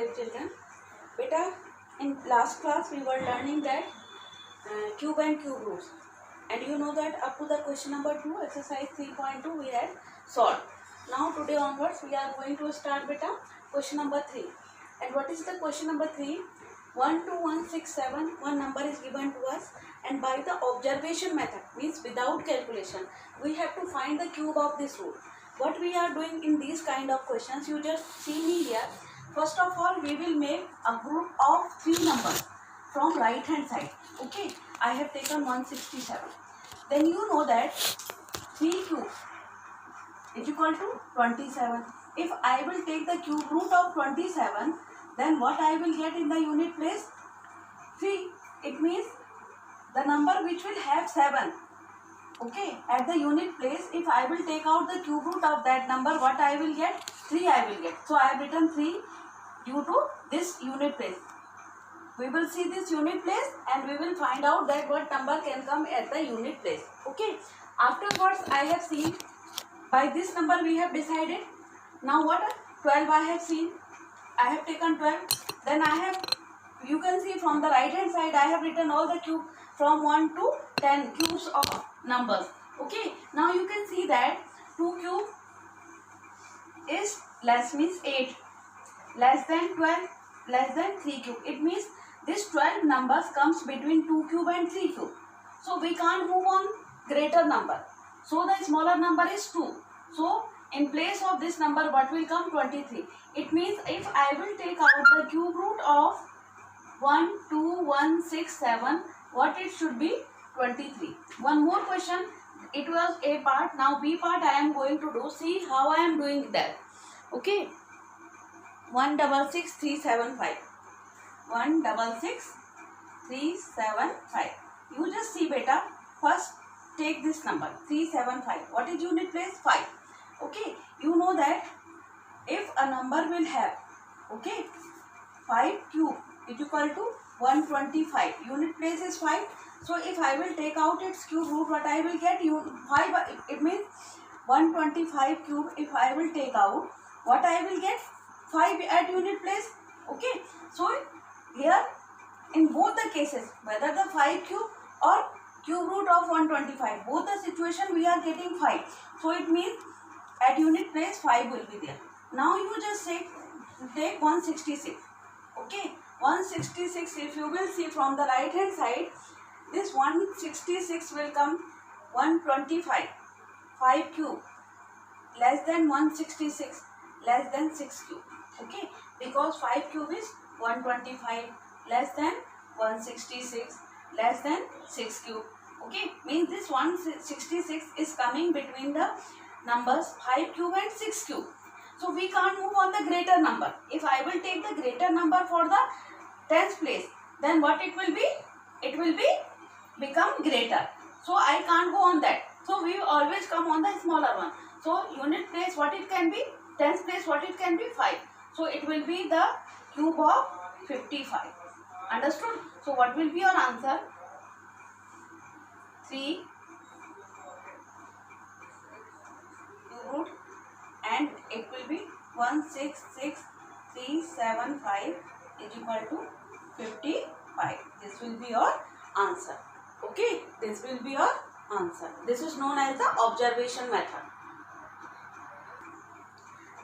dear children. Beta, in last class we were learning that cube and cube roots, and you know that up to the question number 2, exercise 3.2 we had solved. Now today onwards we are going to start beta question number 3. And what is the question number 3? 1, 2, 1, 6, 7, one number is given to us, and by the observation method, means without calculation, we have to find the cube of this root. What we are doing in these kind of questions, you just see me here. First of all, we will make a group of 3 numbers from right hand side. Okay, I have taken 167. Then you know that 3 cube is equal to 27. If I will take the cube root of 27, then what I will get in the unit place? 3. It means the number which will have 7. Okay, at the unit place, if I will take out the cube root of that number, what I will get? 3 I will get. So I have written 3 due to this unit place. We will see this unit place and we will find out that what number can come at the unit place. Okay, afterwards I have seen by this number we have decided. Now what? 12 I have seen. I have taken 12. Then I have, you can see from the right hand side, I have written all the cube from 1 to 10 cubes of numbers. Okay, now you can see that 2 cube is less, means 8, less than 12, less than 3 cube. It means this 12 numbers comes between 2 cube and 3 cube. So we can't move on greater number. So the smaller number is 2. So in place of this number, what will come? 23. It means if I will take out the cube root of 1, 2, 1, 6, 7, what it should be? 23. One more question. It was A part. Now B part I am going to do. See how I am doing that. Okay. 166,375. 166,375. You just see beta. First take this number 375. What is unit place? 5. Okay. You know that if a number will have, okay, 5 cube is equal to 125. Unit place is 5. So if I will take out its cube root, what I will get? 5. It means 125 cube. If I will take out, what I will get? 5 at unit place. Okay. So here in both the cases, whether the 5 cube or cube root of 125, both the situation we are getting 5. So it means at unit place 5 will be there. Now you just take 166. Okay. 166, if you will see from the right hand side, this 166 will come 125. 5 cube less than 166, less than 6 cube. Okay, because 5 cube is 125, less than 166, less than 6 cube. Okay, means this 166 is coming between the numbers 5 cube and 6 cube. So we can't move on the greater number. If I will take the greater number for the tens place, then what it will be? It will be become greater. So I can't go on that. So we always come on the smaller one. So unit place what it can be? Tens place what it can be? 5. So it will be the cube of 55. Understood? So what will be your answer? 3 cube root, and it will be 166,375 is equal to 55. This will be your answer. Okay, this will be your answer. This is known as the observation method.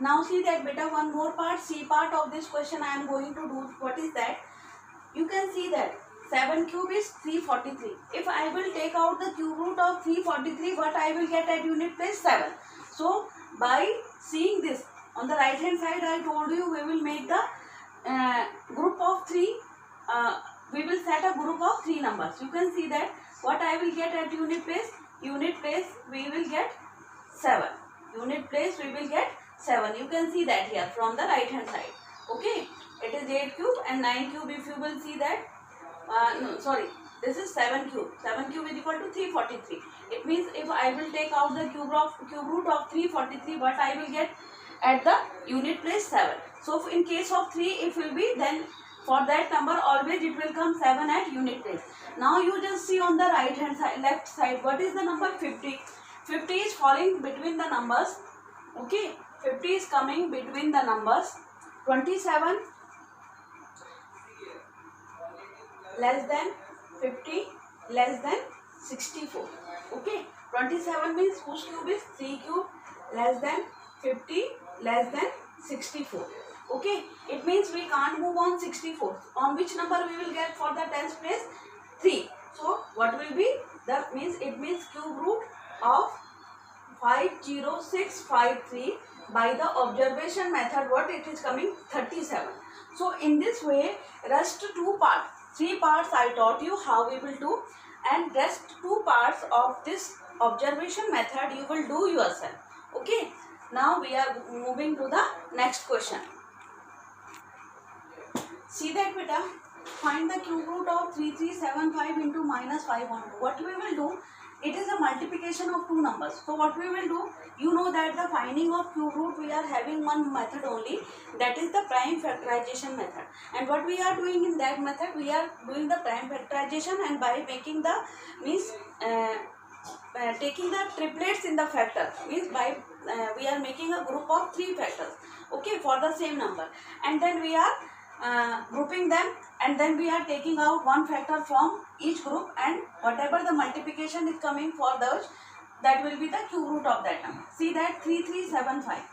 Now see that beta, one more part, C part of this question I am going to do. What is that? You can see that 7 cube is 343. If I will take out the cube root of 343, what I will get at unit place? 7. So by seeing this on the right hand side, I told you we will make the group of 3. We will set a group of 3 numbers. You can see that what I will get at unit place? Unit place we will get 7. Unit place we will get 7. You can see that here from the right hand side. Okay. It is 8 cube and 9 cube. If you will see that, no, sorry, this is 7 cube. 7 cube is equal to 343. It means if I will take out the cube root of 343, what I will get at the unit place? 7. So in case of 3, if will be, then for that number always it will come 7 at unit place. Now you just see on the right hand side, left side, what is the number? 50. 50 is falling between the numbers. Okay, 50 is coming between the numbers 27 less than 50 less than 64. Okay, 27 means whose cube is 3 cube less than 50 less than 64. Okay, it means we can't move on 64. On which number we will get for the tens place? 3. So what will be? That means it means cube root of 50653 by the observation method. What it is coming? 37. So in this way, rest 2 parts, 3 parts I taught you how we will do, and rest 2 parts of this observation method you will do yourself. Okay, now we are moving to the next question. See that beta, find the cube root of 3375 into minus 512. What we will do? It is a multiplication of 2 numbers. So what we will do? You know that the finding of cube root we are having one method only, that is the prime factorization method. And what we are doing in that method? We are doing the prime factorization, and by making the means taking the triplets in the factor, means by we are making a group of 3 factors. Okay, for the same number, and then we are grouping them, and then we are taking out one factor from each group, and whatever the multiplication is coming for those, that will be the cube root of that number. See that 3375.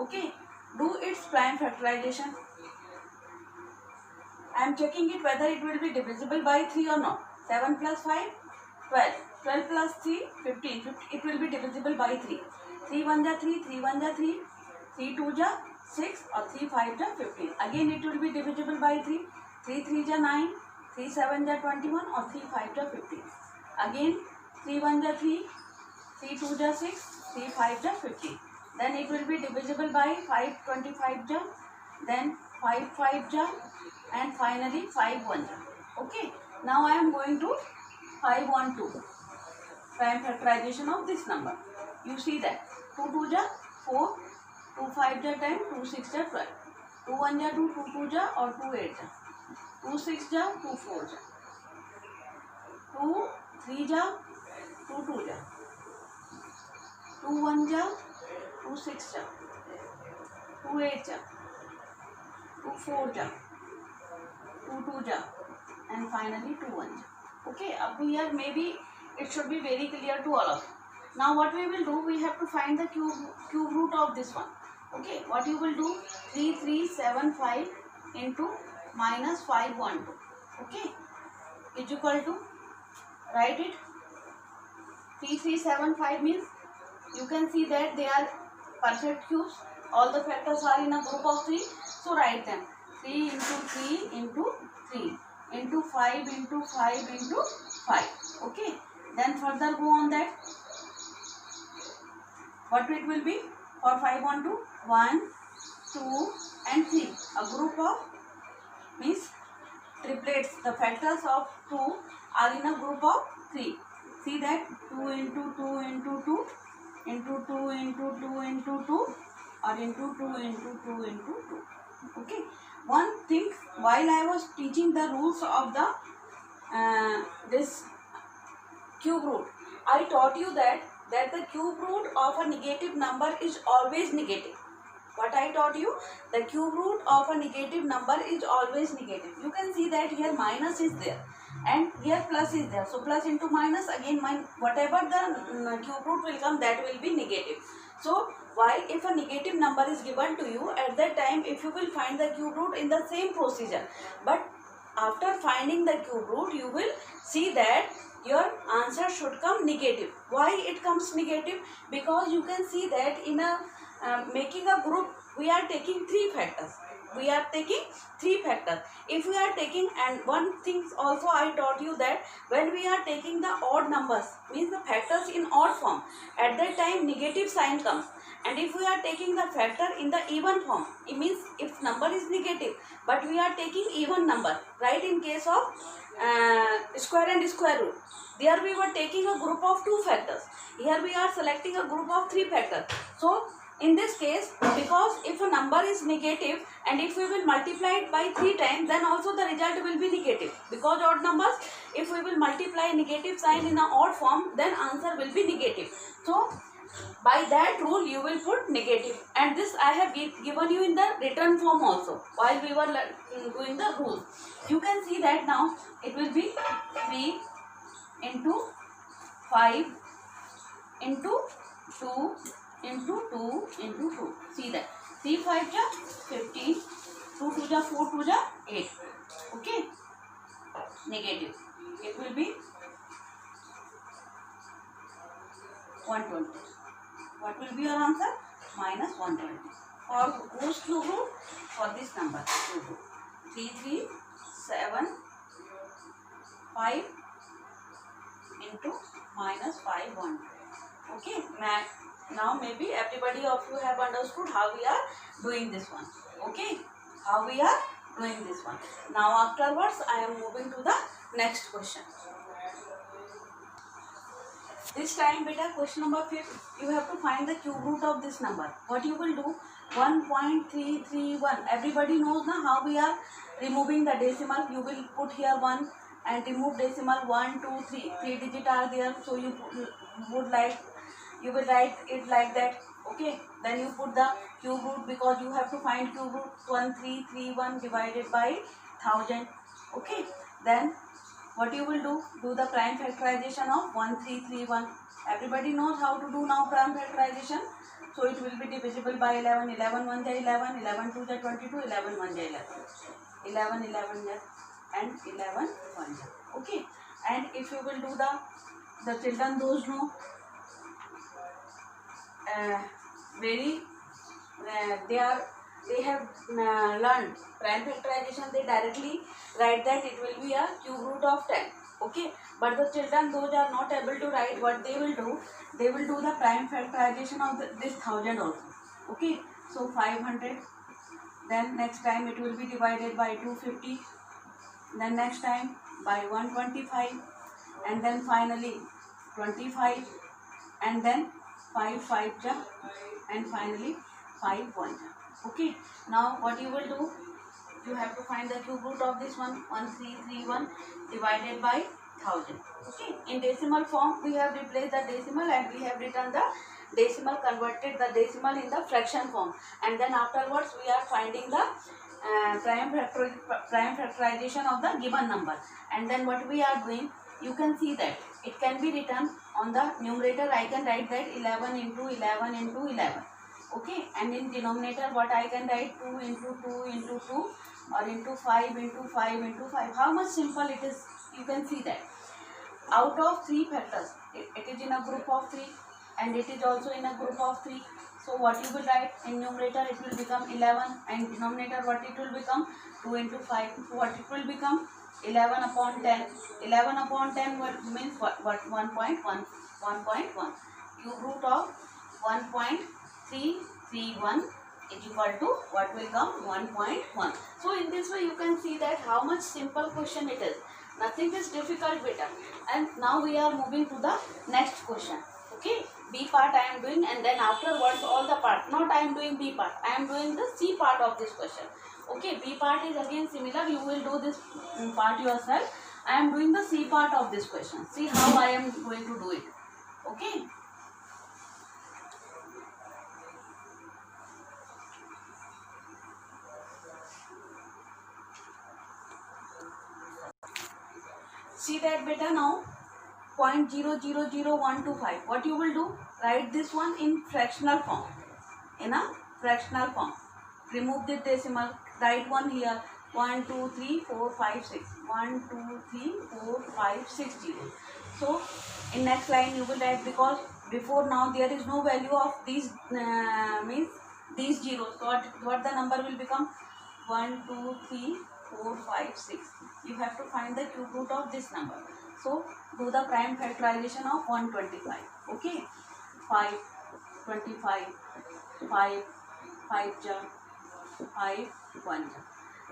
Okay, do its prime factorization. I am checking it whether it will be divisible by 3 or not. 7 plus 5, 12. 12 plus 3, 15. It will be divisible by 3. 3 1 ja 3, 3 1 ja 3, 3 2 ja 6, or 3 5 ja 15. Again it will be divisible by 3. 3 3 ja 9, 3 7 ja 21, or 3 5 ja 15. Again 3 1 ja 3, 3 2 ja 6, 3 5 ja 15. Then it will be divisible by 5 25 ja, then 5 5 ja, and finally 5 1 ja. Okay, now I am going to 512. Prime factorization of this number. You see that 2 2 ja 4, 2 5 ja 10, 2 6 ja 12, 2 1 ja 2, 2 2 ja, or 2 8 ja, 2 6 ja 2 4 ja, 2 3 ja 2 2 ja, 2 1 ja 2 6 ja, 2 8 ja, 2 4 ja, 2 2 ja, and finally 2 1 ja. Okay, up to here maybe it should be very clear to all of you. Now what we will do, we have to find the cube root of this one. Okay, what you will do, 3375 into minus 512. Okay, is equal to, write it. 3375 means you can see that they are perfect cubes. All the factors are in a group of 3. So write them. 3 into 3 into 3 into 5 into 5 into 5. Okay, then further go on that. What it will be for 512? 1, 2 and 3. A group of means triplets. The factors of 2 are in a group of 3. See that 2 into 2 into 2 into 2 into 2 into 2, or into 2 into 2 into 2. Okay. One thing, while I was teaching the rules of the this cube root, I taught you that the cube root of a negative number is always negative. What I taught you, the cube root of a negative number is always negative. You can see that here minus is there and here plus is there. So plus into minus, again whatever the cube root will come, that will be negative. So while if a negative number is given to you, at that time if you will find the cube root in the same procedure, but after finding the cube root you will see that your answer should come negative. Why it comes negative? Because you can see that in a making a group, we are taking 3 factors. We are taking 3 factors. If we are taking, and one thing also I taught you that when we are taking the odd numbers, means the factors in odd form, at that time negative sign comes. And if we are taking the factor in the even form, it means if number is negative, but we are taking even number, right? In case of square and square root, there we were taking a group of 2 factors. Here we are selecting a group of 3 factors. So in this case, because if a number is negative and if we will multiply it by 3 times, then also the result will be negative. Because odd numbers, if we will multiply negative sign in an odd form, then answer will be negative. So By that rule you will put negative, and this I have given you in the written form also while we were doing the rule. You can see that now it will be 3 into 5 into 2 into 2 into 2. See that 3 5 ja 15, 2 2 ja 4 2 ja 8. Okay, negative. It will be 120. What will be your answer? Minus 120. For whose cube root? For this number cube root. 3 3 7 5 into minus 5 1. Okay. Now maybe everybody of you have understood how we are doing this one. Okay. How we are doing this one. Now afterwards I am moving to the next question. This time beta question number 5, you have to find the cube root of this number. What you will do? 1.331. Everybody knows now how we are removing the decimal. You will put here 1 and remove decimal 1 2 3. 3 digits are there, so you will write it like that. Okay, then you put the cube root, because you have to find cube root. 1331 divided by 1000. Okay, then what you will do the prime factorization of 1331. Everybody knows how to do now prime factorization. So it will be divisible by 11. 11 1 ja 11, 11 2 ja 22, 11 1 ja 11, 11 11 ja and 11 1 ja. Okay, and if you will do the children, those know they have learned prime factorization. They directly write that it will be a cube root of 10. Okay, but the children, those are not able to write, what they will do the prime factorization of this 1000 also. Okay, so 500, then next time it will be divided by 250, then next time by 125, and then finally 25, and then 5 5 ja and finally 5 1 ja. Okay, now what you will do, you have to find the cube root of this one. 1331 divided by 1000. Okay, in decimal form we have replaced the decimal and we have written the decimal, converted the decimal in the fraction form, and then afterwards we are finding the prime factorization of the given number. And then what we are doing, you can see that it can be written on the numerator. I can write that 11 into 11 into 11. Okay, and in denominator what I can write, 2 into 2 into 2 or into 5 into 5 into 5. How much simple it is, you can see that. Out of 3 factors, it is in a group of 3 and it is also in a group of 3. So what you will write, in numerator it will become 11 and denominator what it will become, 2 into 5. So what it will become, 11 upon 10. 11 upon 10 means what 1.1. Cube root of 1.331 is equal to what will come, 1.1. So in this way you can see that how much simple question it is. Nothing is difficult beta. And now we are moving to the next question. Okay, B part I am doing, and then afterwards all the part. Not I am doing B part, I am doing the C part of this question. Okay, B part is again similar. You will do this part yourself. I am doing the C part of this question. See how I am going to do it. Okay. See that beta now, 0.000125. What you will do? Write this one in fractional form. In a fractional form. Remove the decimal. Write one here. 1 2 3 4 5 6. 1 2 3 4 5 6 0. So in next line you will write, because before now there is no value of these means these zeros. So what the number will become? 1 2 3 4 5 6. You have to find the cube root of this number. So do the prime factorization of 125. Okay, 5 25, 5 5 ja 5 1 ja,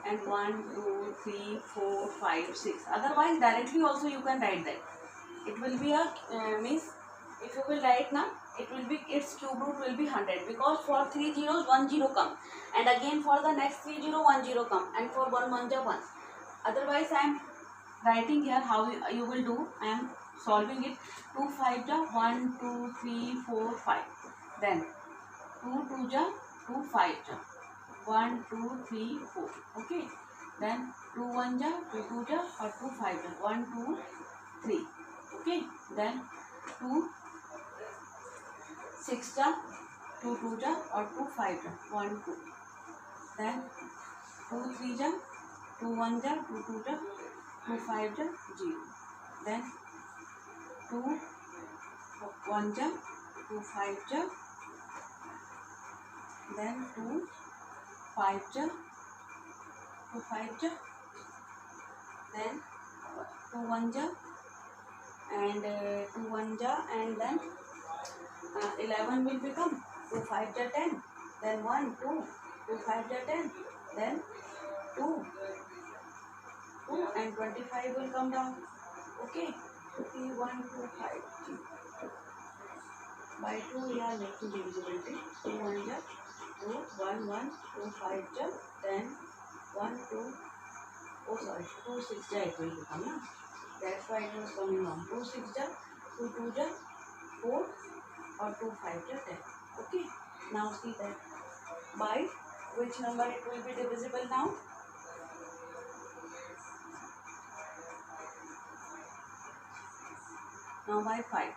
and 1 2 3 4 5 6. Otherwise directly also you can write that. It will be a means if you will write now, it will be, its cube root will be 100, because for 3 zeros 1 0 come, and again for the next 3 0 1 0 come, and for 1 1 ja 1. Otherwise I am writing here how you will do. I am solving it. 2 5 ja 1 2 3 4 5. Then 2 2 ja 2 5 ja 1 2 3 4. Okay. Then 2 1 ja 2 2 ja or 2 5 ja 1 2 3. Okay. Then 2 6 ja 2 2 ja or 2 5 ja 1 2. Then 2 3 ja 2 1 ja 2 2 ja 2 5 ja 0. Then 2 1 ja 2 5 ja. Then 2 5 ja 2 5 ja. Then 2 1 ja and 2 1 ja, and then 11 will become 2 5 ja 10. Then 1 2 2 5 ja 10. Then 2 2 and 25 will come down. Okay. 3 1 2 5 by 2 we are making divisibility. 2 1 ja 2 1 1 2 5 ja, then 1 2, oh sorry, 2 6 ja it will become, na? That's why it was coming on. 2 6 ja 2 2 ja 4 or 2 5 ja 10. Okay. Now see that by which number it will be divisible now. Now by 5.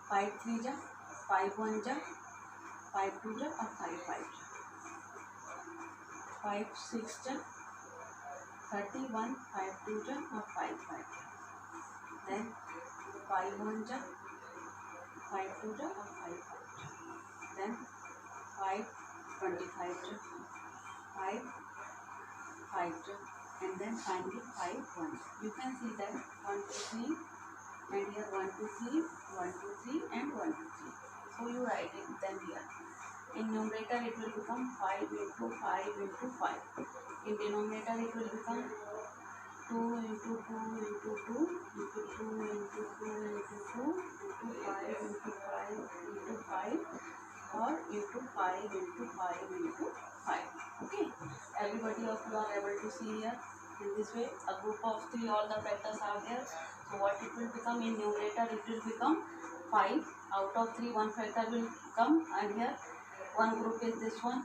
5 3 ja 5 1 ja 5 2 ja or 5 5 ja. 5 6 ja 31 5 2 ja or 5 5 ja. Then 5 1 ja 5 2 ja or 5 5 ja. Then 5 25 ja 5 5 ja, and then finally 5 1. You can see that 1 2 3 and here 1 2 3 1 2 3 and 1 2 3. So you write it then here. In numerator it will become 5 into 5 into 5. In denominator it will become 2 into 2 into 2 into 2 into 2 into 2 into 5 into 5 into 5 or into 5 into 5 into 5. Okay. Everybody of you are able to see here. In this way, a group of 3, all the factors are there. So what it will become in numerator, it will become 5. Out of 3, one factor will come, and here one group is this one.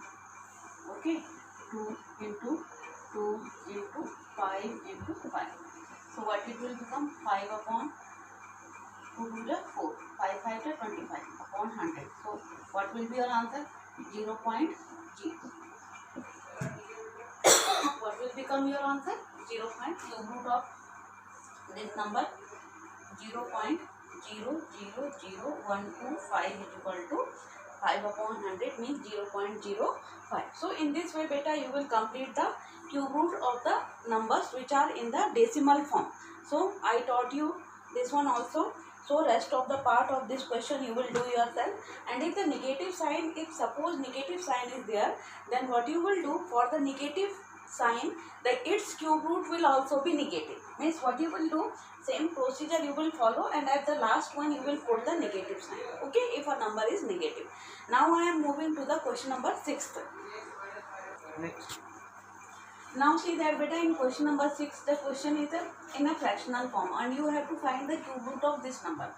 Okay. 2 into 2 into 5 into 5. So what it will become? 5 upon 2 to the 4. 5 5 to 25 upon 100. So what will be your answer? 0.0. What will become your answer? 0. Cube root of this number 0.0000125 is equal to 5 upon 100 means 0.05. So in this way, beta, you will complete the cube root of the numbers which are in the decimal form. So I taught you this one also. So rest of the part of this question you will do yourself. And if the negative sign, if suppose negative sign is there, then what you will do for the negative sign, that its cube root will also be negative. Means what you will do, same procedure you will follow, and at the last one you will put the negative sign. Okay, if a number is negative. Now I am moving to the question number 6. Next. Now see that beta, in question number 6 the question is in a fractional form and you have to find the cube root of this number.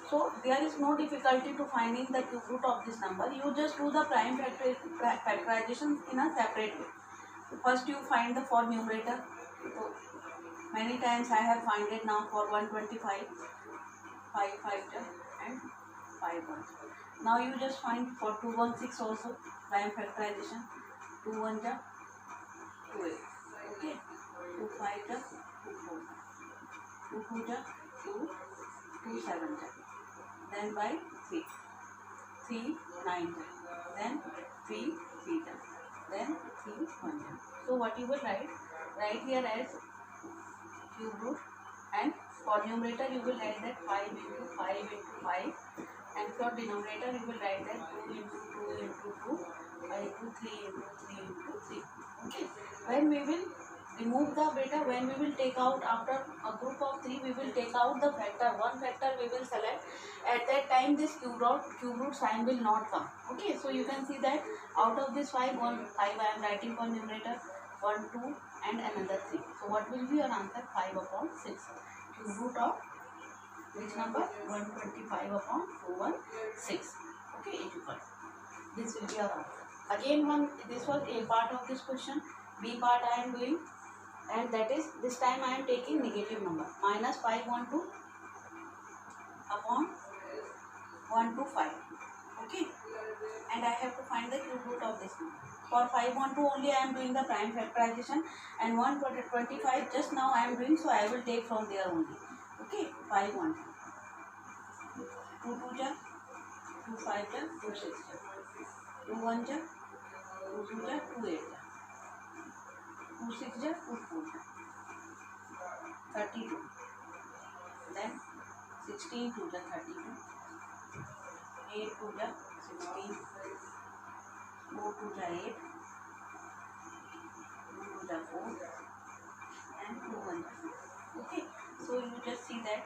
So there is no difficulty to finding the cube root of this number. You just do the prime factorization in a separate way. First you find the for numerator. So many times I have find it now for 125, 5 5 and 5 1. Now you just find for 216 also prime factorization. 2 1 2 8. Okay. 2 5 2 4. 2 2 2 2 7. Then by 3. 3 9. Then 3 3. Then 3 1. So what you will write? Write here as cube root, and for numerator you will write that 5 into 5 into 5, and for denominator you will write that 2 into 2 into 2 by 2 3 into 3 into 3. Okay. When we will remove the beta, when we will take out after a group of 3, we will take out the factor. One factor we will select. At that time this cube root sign will not come. Okay. So you can see that out of this 5, 5 I am writing for numerator, 1 2 and another 3. So what will be your answer? 5 upon 6. Cube root of Which number? 125 upon 216. Okay, 85. This will be our answer. Again, this was A part of this question. B part I am doing, and that is this time I am taking negative number. Minus 512 upon 125. Okay, and I have to find the cube root of this number. For 512 only I am doing the prime factorization, and 125 just now I am doing, so I will take from there only. Okay, 512. 2 2 ja, 2 5 ja, 2 6 ja, 2 1 ja, 2 2 ja, 2 8 ja, 2 6 ja, 2 4 ja, 32. Then 16 2 ja 32, 8 2 ja 16, 4 2 ja 8, 2 2 ja 4, and 2 1 ja 2. Okay, so you just see that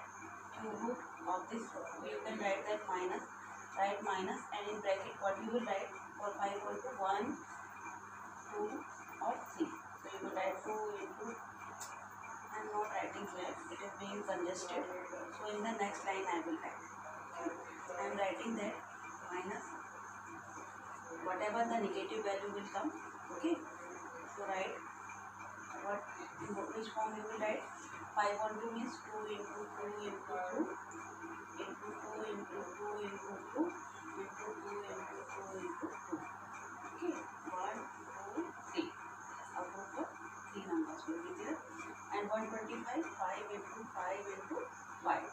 cube root of this, you can write that minus, write minus, and in bracket what you will write for 5 equal to 1, 2 or 3. So you will write 2 into, I am not writing here, it is being congested. So in the next line I will write. Okay. I am writing that minus whatever the negative value will come. Okay. So write what, which form you will write. 512 means 2 into 2 into 2 into 2 into 2 into 2 into 2 into 2 into 2. Okay, 1, 2, 3. Above the 3 numbers will be there. And 125, 5 into 5 into 5.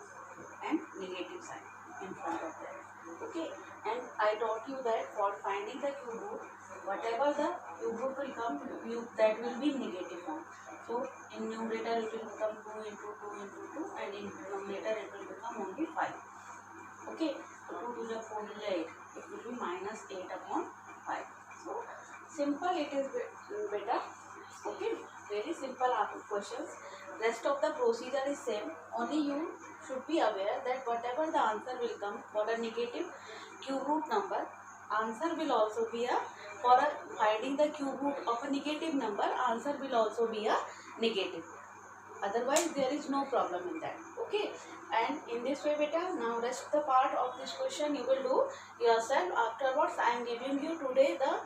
And negative sign in front of that. Okay, and I taught you that for finding the cube root, whatever the cube root will come, that will be negative form. So in numerator it will become 2 into 2 into 2, and in denominator it will become only 5. Okay, so 2 to the 4 to the 8, it will be minus 8 upon 5. So simple, it is better. Okay, very simple questions. Rest of the procedure is same. Only you should be aware that whatever the answer will come for a negative cube root number, answer will also be a, for a finding the cube root of a negative number, answer will also be a negative. Otherwise there is no problem in that. Okay, and in this way beta, now rest the part of this question you will do yourself. Afterwards I am giving you today the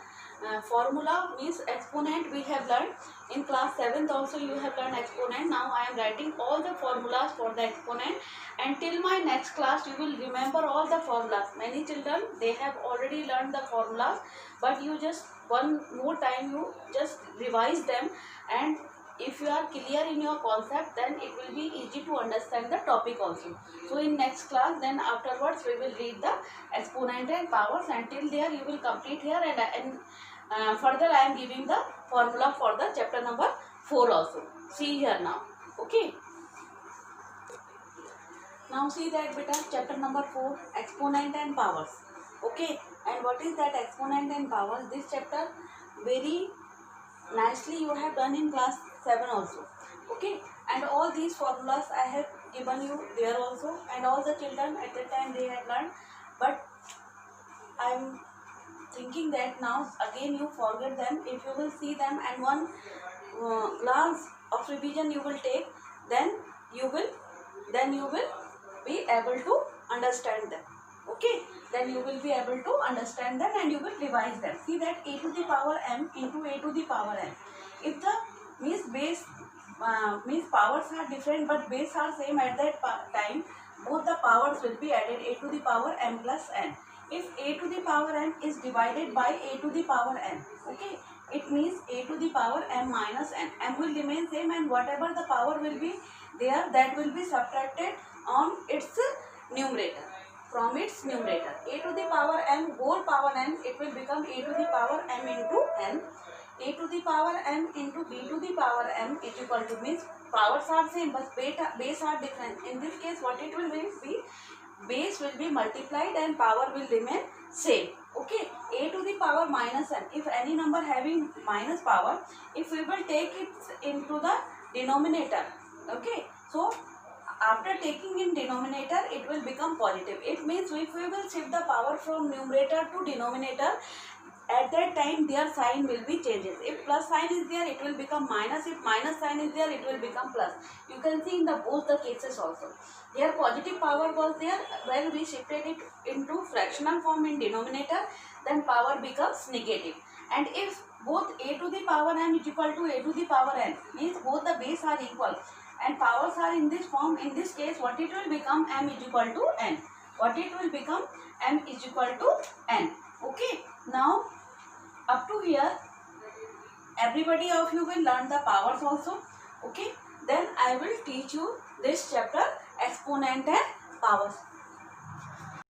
formula, means exponent we have learned in class 7th also, you have learned exponent. Now I am writing all the formulas for the exponent, and till my next class you will remember all the formulas. Many children, they have already learned the formulas, but you just one more time you just revise them, and if you are clear in your concept, then it will be easy to understand the topic also. So in next class, then afterwards we will read the exponent and powers. Until there you will complete here, and further I am giving the formula for the chapter number 4 also. See here now. Okay. Now see that beta, chapter number 4, exponent and powers. Okay, and what is that exponent and powers? This chapter very nicely you have done in class 7 also. Okay, and all these formulas I have given you there also, and all the children at that time they had learned, but I am thinking that now again you forget them. If you will see them and one glance of revision you will take, then you will be able to understand them. Okay, then you will be able to understand them and you will revise them. See that a to the power m into a to the power n. If the means powers are different but base are same at that time, both the powers will be added, a to the power m plus n. If a to the power n is divided by a to the power n, okay, it means a to the power m minus n. M will remain same, and whatever the power will be there, that will be subtracted on its numerator, from its numerator. A to the power m whole power n, it will become a to the power m into n. A to the power m into b to the power m is equal to, means powers are same but base are different. In this case what it will be, base will be multiplied and power will remain same. Okay, a to the power minus n, if any number having minus power, if we will take it into the denominator, okay, so after taking in denominator it will become positive. It means if we will shift the power from numerator to denominator, at that time their sign will be changes. If plus sign is there, it will become minus. If minus sign is there, it will become plus. You can see in the both the cases also. Here positive power was there, when we shifted it into fractional form in denominator, then power becomes negative. And if both a to the power n is equal to a to the power n, means both the base are equal and powers are in this form, in this case what it will become, m is equal to n. What it will become, m is equal to n. Okay, now up to here everybody of you will learn the powers also. Okay, then I will teach you this chapter, exponent and powers.